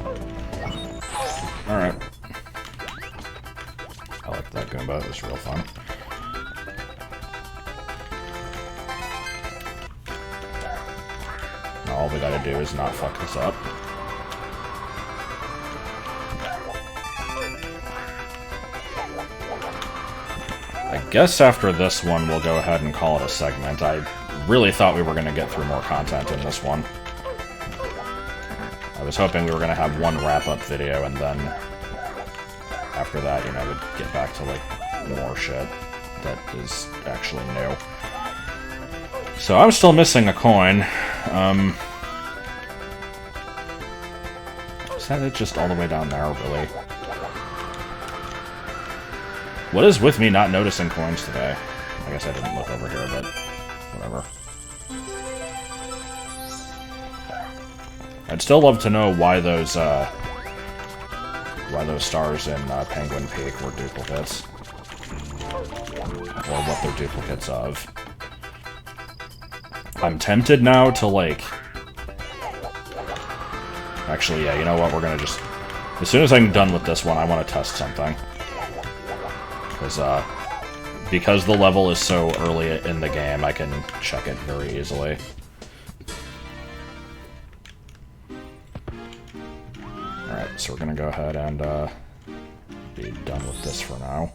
Alright. I like that Goomba, it was real fun. Now all we gotta do is not fuck this up. I guess after this one, we'll go ahead and call it a segment. I really thought we were going to get through more content in this one. I was hoping we were going to have one wrap-up video, and then after that, you know, we'd get back to, like, more shit that is actually new. So I'm still missing a coin. Is that it just all the way down there, really? What is with me not noticing coins today? I guess I didn't look over here, but whatever. I'd still love to know why those why those stars in Penguin Peak were duplicates. Or what they're duplicates of. I'm tempted now to, like... Actually, yeah, you know what? We're gonna just... As soon as I'm done with this one, I want to test something. Because the level is so early in the game, I can check it very easily. Alright, so we're gonna go ahead and be done with this for now.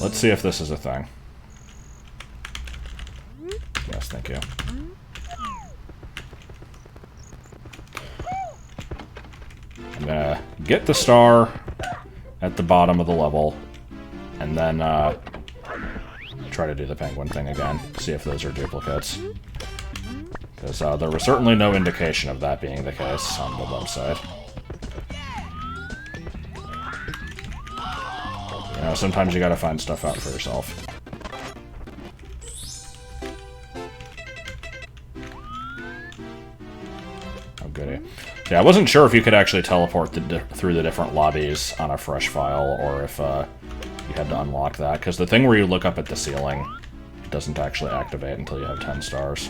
Let's see if this is a thing. Yes, thank you. I'm gonna get the star at the bottom of the level, and then try to do the penguin thing again, see if those are duplicates. Because there was certainly no indication of that being the case on the website. You know, sometimes you gotta find stuff out for yourself. Oh, goody. Yeah, I wasn't sure if you could actually teleport through the different lobbies on a fresh file, or if you had to unlock that, because the thing where you look up at the ceiling doesn't actually activate until you have 10 stars.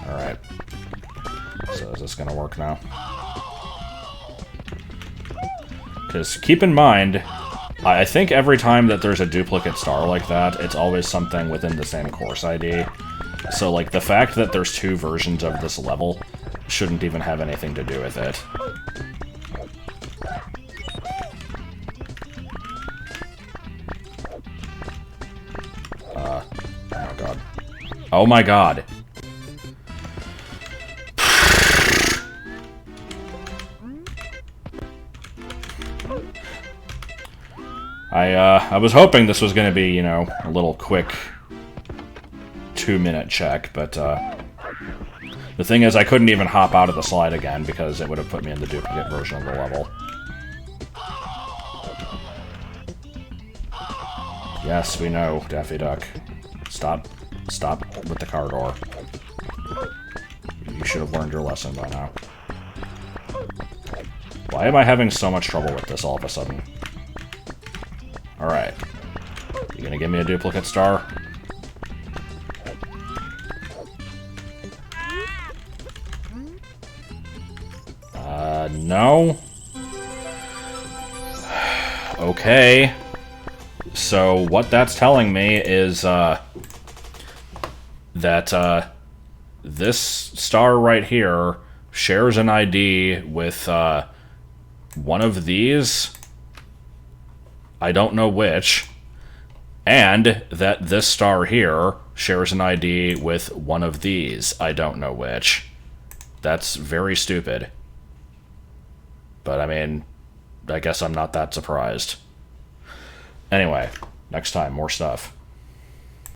Alright. So is this gonna work now? Because keep in mind, I think every time that there's a duplicate star like that, it's always something within the same course ID. So, like, the fact that there's two versions of this level shouldn't even have anything to do with it. Oh my god. Oh my god! I was hoping this was gonna be, you know, a little quick 2-minute check, but the thing is I couldn't even hop out of the slide again because it would have put me in the duplicate version of the level. Yes, we know, Daffy Duck. Stop with the car door. You should have learned your lesson by now. Why am I having so much trouble with this all of a sudden? Alright. You gonna give me a duplicate star? No? Okay. So, what that's telling me is, that, this star right here shares an ID with, one of these. I don't know which. And that this star here shares an ID with one of these. I don't know which. That's very stupid. But, I mean, I guess I'm not that surprised. Anyway, next time, more stuff.